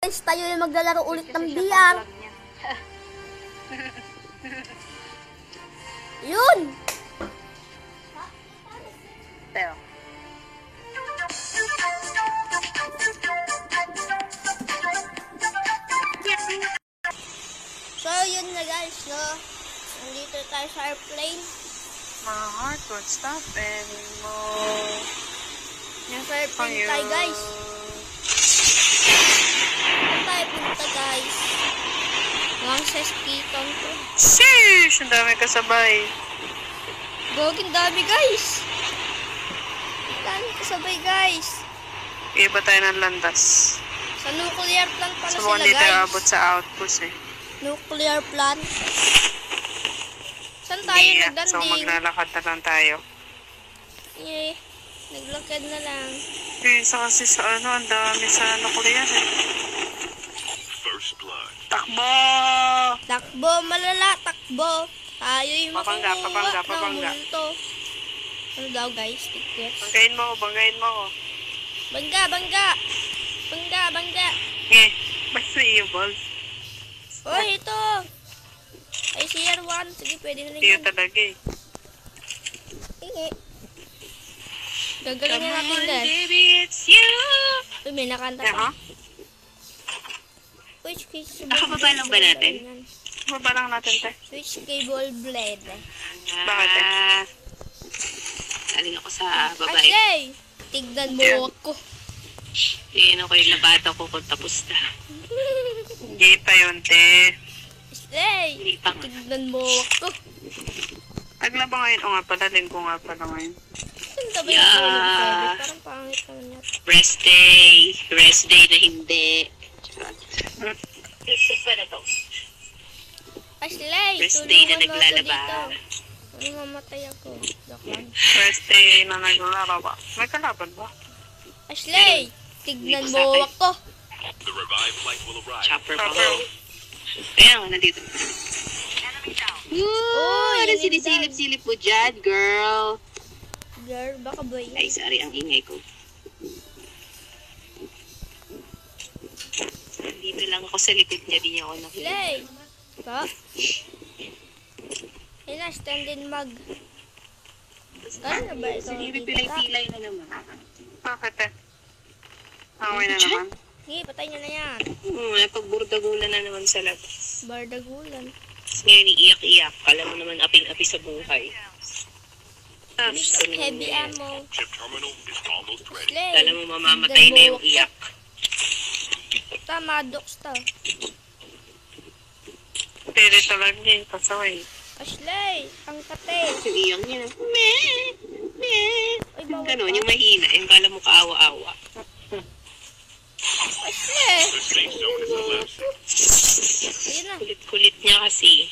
Guys, tayo yung maglalaro ulit ng VR. Yun! Pero, So, yun na guys, no? Nandito tayo sa airplane. my heart won't stop anymore. Nasa airplane tayo guys. Saan tayo punta guys? Lang sa skiton ko. Sheesh! Ang dami kasabay. Goging dami guys. Dami kasabay guys. Iba tayo ng landas. Sa nuclear plant pala Subukan sila dito guys. abot sa outpost eh. Nuclear plant. Saan tayo So naglanding? maglalakad na lang tayo. Eh, naglakad na lang. Pinsa kasi sa ano, ang dami sa nuclear eh. Takbo! Takbo, malala, takbo. Tayo'y Papangga, makukuha papangga. ng multo. Ano daw guys? Tickets. Banggain mo ako. Bangga, bangga. Bangga, bangga. Eh, basta iyo, balls. Oy, ito. Ay, CR1. Sige, pwede na rin Iyo yan. talaga eh. Ingi. Gagalingin Come natin on, guys. baby, it's you! Uy, may nakanta Eh, ha? pa. Switch cable Nakababa lang ba natin? Baba lang natin, te. Switch cable blade. Bakit eh? Galing ako sa babae. Ashay! Tignan mo Yeah. ako. Tingin ako yung labada ko kung tapos na. Hindi pa yun, te. Ashay! Hindi pa nga. Tignan mo ako. Naglaba ngayon. O nga pala, linggo nga pala ngayon. Ganda ba yung Yeah. tulog ko? Parang pangit naman yan. Rest day. Rest day na hindi. Isa na to. Ashley, First day na tulungan mo ako naglalaba. dito. Ano, mamatay ako. Dakman. First day na naglalaro ba? May kalaban ba? Ashley, tignan Hindi ko mo sabi. ako. Chopper pa Chopper. ko. Kaya nga, nandito. Uy, Ano yun sinisilip-silip mo dyan, girl? Girl, baka ba yan? Ay, sorry, ang ingay ko. Dito lang ako sa likod niya, di niya ako nakita. Ashley! Ba? Ayun na, stand-in mag. Ano na ba ito? Pilay-pilay na naman. Bakit eh? Away na naman. Sige, patay niyo na yan. Napagburdagulan na naman sa labas. Bardagulan. Ngayon, iiyak-iyak. Kala mo naman aping-api sa buhay. Heavy ammo. Ashley! Kala mo mamamatay na yung iyak. Tama, doks to. Pero talaga eh. Pasaway. Ashley, ang kate. Yung iyak niya na, meh, meh. Ay, bawal Ganon, pa. yung mahina. Yung kala mo kaawa-awa. Ashley! Ayun na. Kulit-kulit niya kasi.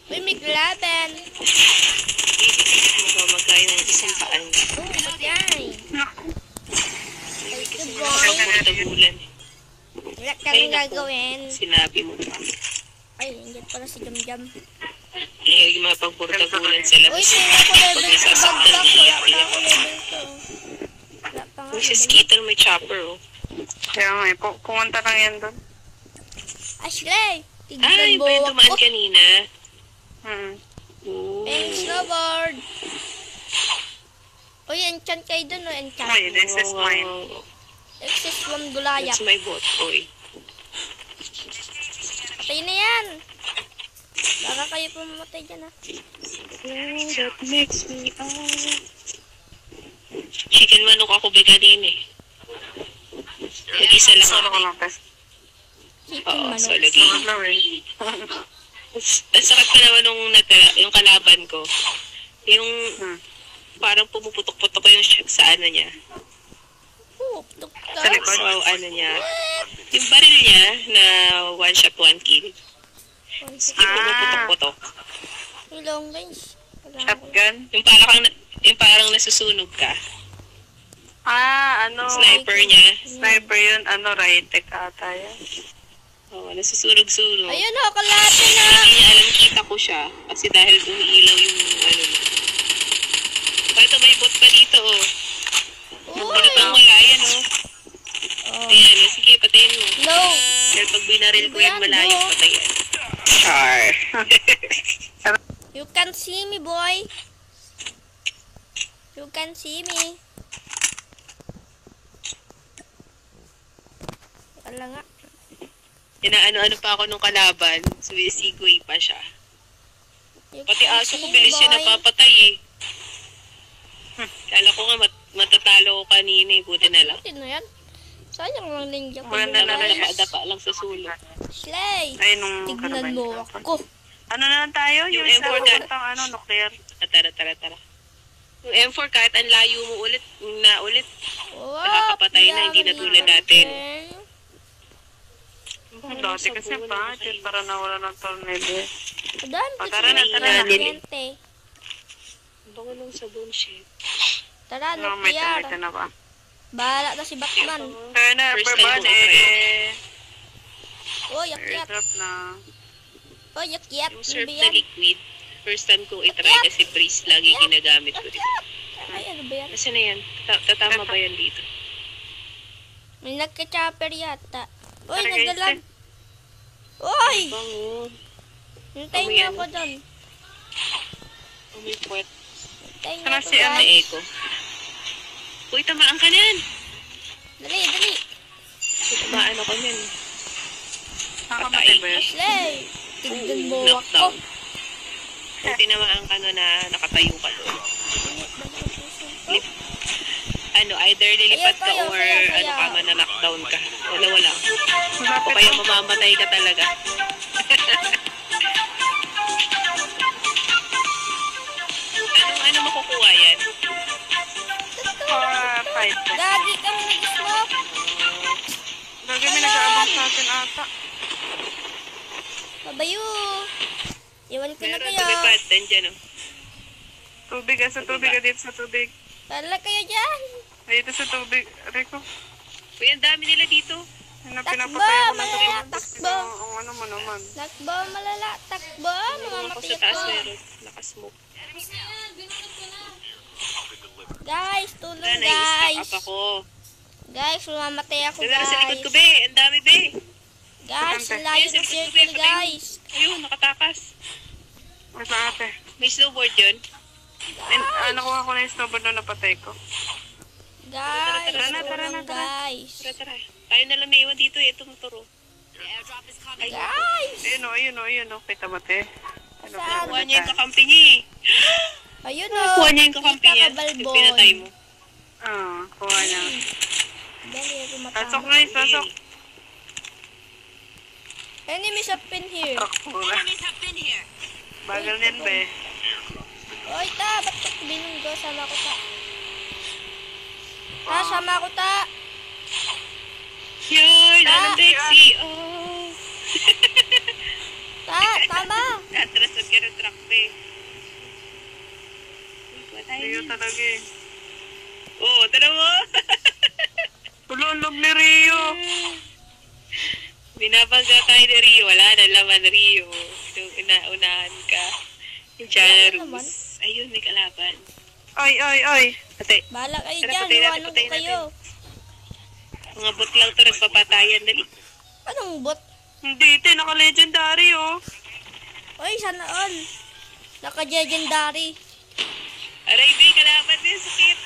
Uy, may laban. Mamamagay yung isang paan niya. Oh, matay. Ay, the boy. Burdagulan. Wala ka rin gagawin. Sinabi mo pa. Ay, hindi pala si Jam-Jam. Eh, yung mga pagburdagulan sa Uy, labas. kaya ako level Pag 2 nasasaktan, bagsak. Wala pa iiyak-iyak. ako level 2. Wala pa nga. Kung siya level skitter, may chopper, oh. Kaya nga eh. Pumunta lang yan doon. 2. Ashley, tignan Ay, mo ba yung dumaan ako. kanina? Pink snowboard. Uy, enchant kayo dun, no? Enchant. Ay, this is mine. Exist from Goliath. That's my bot, boy. Patay na yan. Baka kayo pumamatay dyan, ha? That makes me out. Chicken manok ako ba kanina eh. Nag-isa lang Solo ko ako. lang, te. Chicken Oo, manok. solo Mga game. flower. Ang sakit pa naman nung yung kalaban ko. Yung parang pumuputok-putok ko yung sa ano niya. Oh, tuk Sa likod. So, ano niya. Yung baril niya na one shot, one kill. Yung pumuputok-putok. May long range. Wala ako. Shotgun. Yung parang nasusunog ka. Ah, ano. Sniper niya. Sniper yun. Ano, Raytech ata yan. Oo, nasusunog-sunog. Ayun, ho, kalapin na. Hindi niya alam, kita ko siya. Kasi dahil umiilaw yung ano niya. Ito may bot pa dito, oh. Uy! Wala pang wala yan, oh. Oh, Low. Dahil pag binaril ko yan, Ano ba yan, malayo bro? patay yan. Char. You can see me, boy. You can see me. Wala nga. Inaano-ano pa ako nung kalaban. Sumisigway pa siya. You Pati can aso ko, see me, bilis siya boy. napapatay eh. Kala ko nga matatalo ko kanina eh. Buti na lang. Buti na yan. Sayang lang ninja ko. Maganda yun, na lang guys. Dapa lang sa sulok. Slay. Ay, nung Tignan mo ako. Ano na lang tayo? Yung Yung sa M4 papuntang nuclear. Tara. Yung M4 kahit ang layo mo ulit, What? Nakakapatay na, hindi na tulad dati. Dati kasi budget para nawala ng tornado. Dami Tara na, tara na. gente. Bango ng sabon, shit. Tara, Ano, may nuclear. na ba? Bahala na si Batman. Kaya na, First per time bad ko eh. Oh, yakyat. Airdrop na. Oh, yakyat. Yung Ano surf ba na yan? liquid, first time ko itry kasi breeze lagi ginagamit ko dito. Ay, ano ba yan? Kasi na yan? Tatama ba yan dito? May nagka-chopper yata. Uy, Tara, guys, nagdalag. Uy! Bango. Hintayin Amoy niyo ano? ako dun. May puwet. Hintayin niyo Tara, ako si ano, May guys. echo. Uy, tamaan ka niyan. Dali, dali. Tamaan ako niyan. Nakamatay ba yun? Slay! Tignan mo ako. Knockdown. Kung tinamaan ka no na nakatayo ka doon. Lip. Either lilipat ka Ayaw, or ayaw. ka man na knockdown ka. Dalawa lang. O Malapit kaya na. mamamatay ka talaga. Ano makukuha yan? 4-5. Gagi kang nag-smoke. Gagi, may nag-aabang sa atin ata. Babayo. Iwan ko na Meron kayo. lumipad. Dandyan o. Tubig, sa tubig, dito sa tubig. Tala kayo dyan. Dito sa tubig. Rico, Uy, ang dami nila dito. na Takbo, pinapatay ako ng malala, tubig. takbo. Ang ano mo naman. Takbo, malala. Takbo. Ako Mamamatay sa taas ako. meron. Nakasmoke. Guys, tulong Wala, nai-stack guys. up ako. Guys, mamamatay ako Meron sa likod ko, guys. be. Ang dami, be. Guys, Patay. layo Ayun, ng sa likod ko, be. circle Patay mo. guys. Ayun, nakatakas. Mas na ate. May snowboard yun. Nakuha ko na yung snowboard na napatay ko. Guys, Tara na, tara na, tulong tara. guys. Tara. Tayo na lang naiwan dito eh. Ito motoro. Guys. Ayun o. Kita mo, te. Ano Saan? Kuha niya yung kakampi niya eh. Ayun o. Kuha niya yung kakampi niya. Balbon. Yung pinatay mo. Kuha niya. Dali, Pasok tumatama. na, pasok. Enemies up in here. Takura. Bagal din, be. Oy, ta, ba't ka binunggo? Sama ko ta. Ta, sama ko ta. Yun! Anong Bexy? Oh! Ta, tama. Atras ka ng truck eh. Patay Rio na. talaga eh. Oo, tara mo! Tulunog ni Rio. Binabangga tayo ni Rio. Wala na laman, Rio. Yung unahan ka. Yung Jana Wala naman. Rus. Ayun, may kalaban. Ay. Patay. Bahala kayo Tara, dyan. patay natin, Iwanan ko patay kayo. Mga bot lang to, nagpapatayan. Dali. Anong bot? Hindi, te. Naka-legendary oh. Oy, sana all. Naka-legendary. Aray, be, kalaban din. Sakit.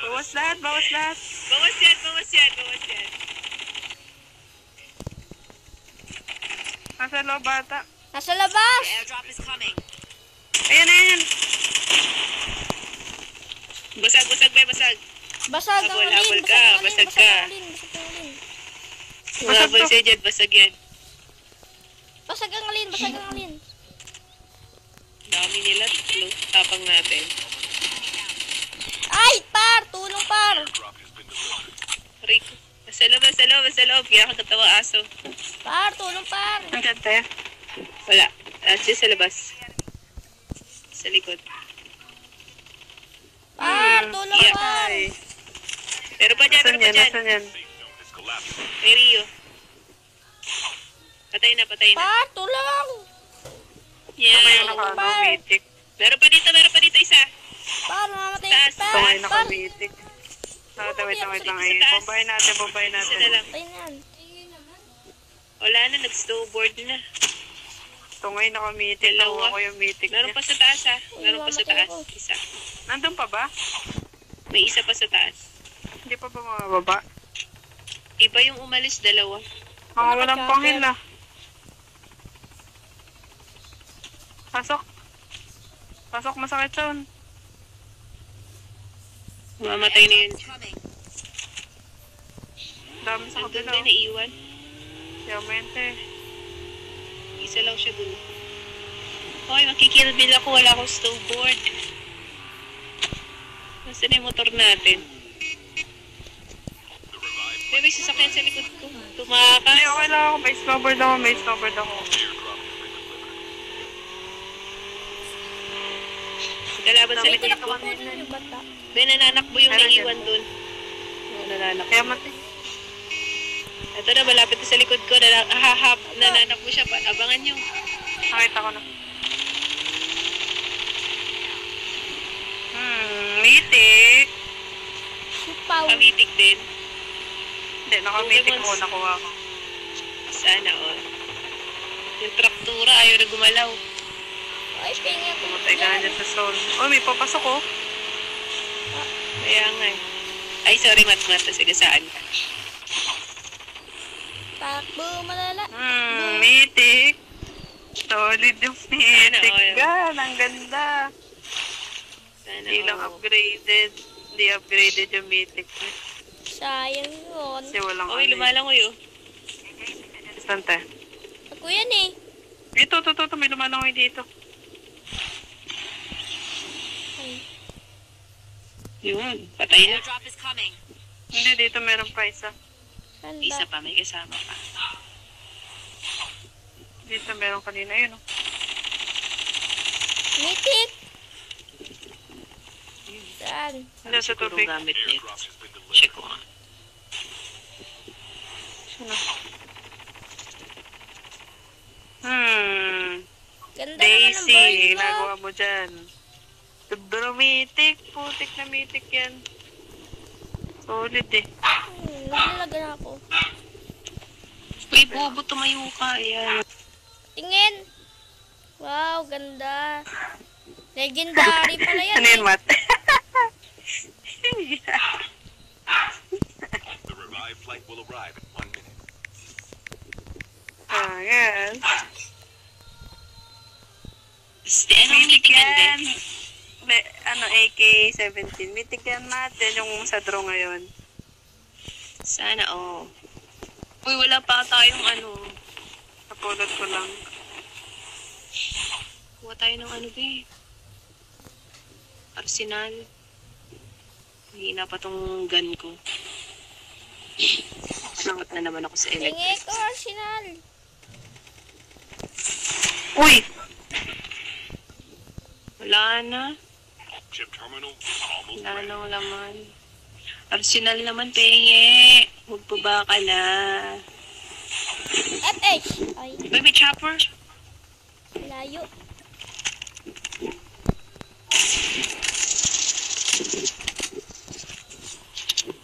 Bawas lahat. Bawas yan. Nasa loob bata. Nasa labas. Ayan. Basag, be, basag. Basag ang alin. Habol ka, basag ka. Mga Basag to. boys dyan, basag yan. Basag ang alin. Dami nila, tapang natin. Ay, par. Tulong, par. Rico, sa loob. Kaya kagatawa aso. Par, tulong, par. Nandiyan, te. Wala. Dyan sa labas. Sa likod. Par, tulong, Yeah. par. Ay. Pero pa dyan. Nasaan yan? May Rio. Patay na. Par, tulong. Ito yung Yeah. naka-bitik. Meron pa dito isa. Par, mamamatay. Taas. Par, Ito yung par. naka-bitik. Wait lang. Sa taas. Bombahin natin. Isa na lang. Ay, nan. Wala na, nag-snowboard na. Ito ngayon ako mythic. Dalawa. Ako yung mythic Meron niya. pa sa taas ha. Meron pa sa mamatay taas. ako. Isa. Nandun pa ba? May isa pa sa taas. Hindi pa ba mababa? Iba yung umalis, dalawa. Mga walang pangil ah. Pasok, masakit yun. Mamatay na yun. Dami sa Nandun kabila. na, naiwan. Yamente. Isa lang siya dun. Okay, makikilbil ako. Wala akong snowboard. Nasaan yung motor natin? May sasakyan sa likod ko. Tumakas. Hindi, okay lang ako. May snowboard ako. Kalaban sa likod ko. Yung bata. May nananakbo yung naiwan dun. Oo, nananakbo. Kaya mati. Ito na, malapit na sa likod ko. Nananakbo siya. Abangan nyo. Nakita ko na. Mythic. Sipaw. Pamitik din. Hindi, naka-mythic ako. Nakuha ko. Sana all. Yung traktura, ayaw na gumalaw. Ay, pinga ko. Pumatay ka na dyan sa zone. Oh, may papasok oh. Kaya nga eh. Ay, sorry, Matmat. Sige, saan ka? Takbo, malala. Mythic. Solid yung mythic. all. Gan, ang ganda. Sana Hindi lang all. upgraded. Hindi upgraded yung mythic niya. Sayang yun. Kasi walang Okay, lumalangoy oh. Saan tayo? Ako yan eh. Ito. May lumalangoy dito. Ay, Yun, patay na. Hindi, dito meron pa isa. saan ba? Isa pa, may kasama pa. Dito meron kanina yun oh. Mitik. Saan? Hindi sa Sigurong tubig. gamit nito. Check ko nga. Sino? Ganda naman ng Daisy, bird mo. nagawa mo dyan. Sobrang mythic. Putik na mythic yan. Solid eh. Naglalagan ako. Uy, bobo, tumayo ka. Ayan. Tingin. Wow, ganda. Legendary pala yan Ano eh. yun, Matt? The revived flight will arrive in 1 minute. Yes. Anong Mythic mythic yan. yan? AK-17. Mythic yan natin yung sa draw ngayon. Sana, oh. Uy, wala pa tayong ano. Napulot ko lang. Kuha tayo ng ano, be. Arsenal. Hina pa tong gun ko. Nakat na naman ako sa Tingin electric. ko, Arsenal. Uy! Wala na. Chip terminal is almost Wala ready. nang laman. Arsenal naman, penge. Magpaba ka na. FH. Ay, Uy, may chopper. layo.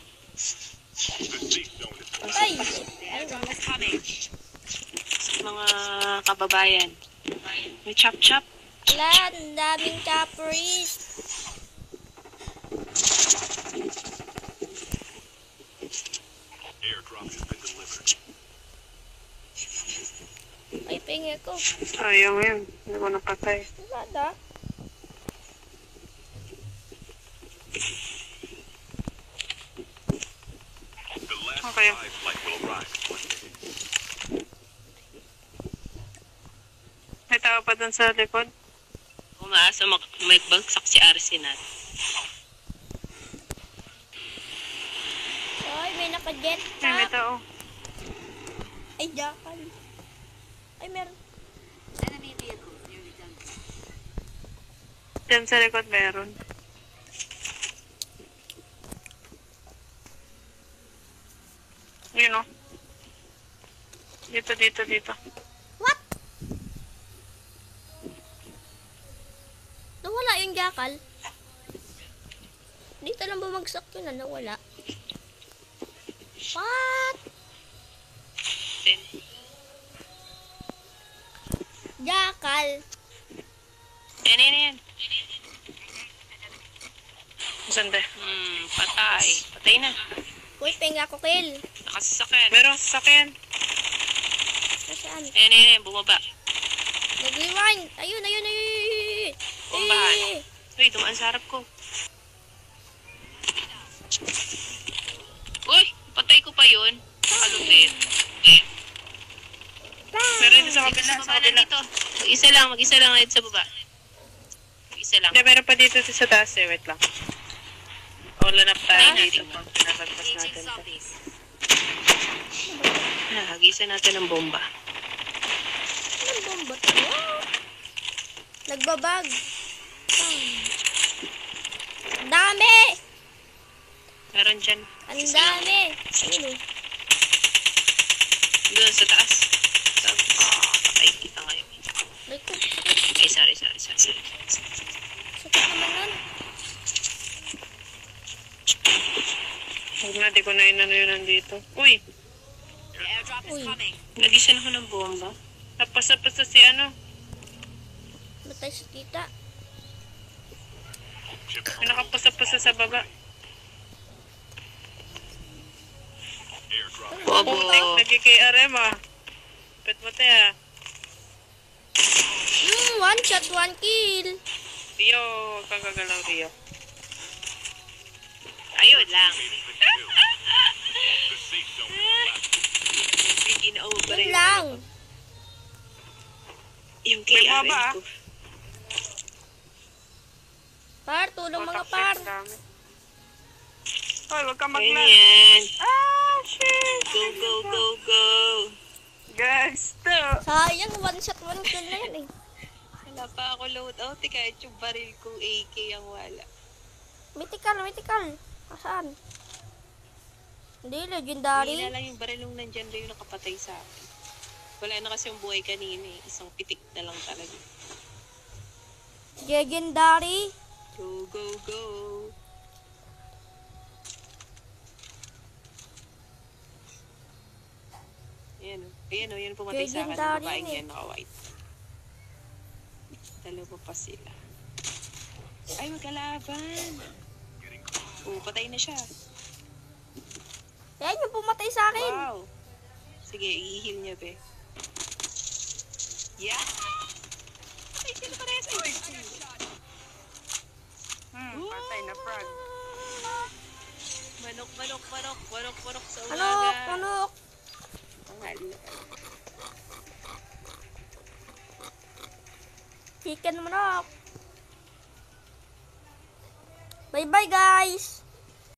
The safe zone is Ay, ay, wala. Mga kababayan. May chop-chop. Wala, ang daming chopperies. airdrop has been delivered. Ay, pingi ko. Sayang yun. Hindi ko napatay. Wala da. The last Okay. revived flight will arrive in 1 minute. May tao pa dun sa likod. Umaasa may bagsak si Arsenal. Ay, may naka-jet Ay, may pack. tao. Ay, jackal. Ay, meron. Diyan sa likod meron. Yun o. Dito. What? Nawala yung jackal. Dito lang bumagsak yun na nawala. Kal. Yan. Saan ba? Patay. Patay na. Uy, penga ko kill. Nakasasakyan. Meron sasakyan. Nasaan? Yan. Bumaba. Nag-rewind. Ayun. Bombahan. Uy, dumaan sa harap ko. Uy, patay ko pa yun. Kalupit. Meron din sa kabila. Sa baba na dito. Mag-isa lang ngayon sa baba. Mag-isa lang. Hindi, meron pa dito sa taas eh. Wait lang. All up tayo Ay, dito natin. pang pinapagpas natin to. Hagisa natin ng bomba. Anong bomba to? Nagbabag. Ang dami! Meron dyan. Ang dami! Ayun oh. Doon sa taas. Patay kita ngayon. Ay ko. Ay, sorry. Sakit naman nun. Huwag na, di ko na inano yun nandito. Uy! Uy, Nagisa na ako ng bomba. Tapos si ano. matay si tita. May nakapasa-pasa sa baba. Airdrop. Bobo. Putik, nag-KRM ah. Pet mo te ah. One shot, one kill. Rio, huwag kang gagalaw Rio. Ayun lang. The safe zone is collapsing. Hindi na over Yun lang. Yung May KRM baba, ah. ko. Par, tulong mga Taksi, par. ang dami. Hoy, huwag kang Ayun maglag. yan. Ah, shit! Go. Gusto! Sayang, one shot, one kill na yan eh. Wala pa ako loadout. Kahit yung baril kong AK ang wala. Mythical. Saan? Hindi, Hila legendary. lang yung baril nung nandyan ba yung nakapatay sa akin. Wala na kasi yung buhay kanina eh. Isang pitik na lang talaga. Legendary. Go. Ayan o, yan pumatay sa akin. Yung Legendary babaeng eh. yan, naka-white. Dalawa pa sila. Ay, magkalaban. Patay na siya. Yan yung pumatay sa akin. Wow. Sige, i-heal niya, be. Yeah. Patay sila parehas. Ay, Patay na frog. Manok sa umaga. Manok. Mahal. Chicken manok. Bye-bye guys.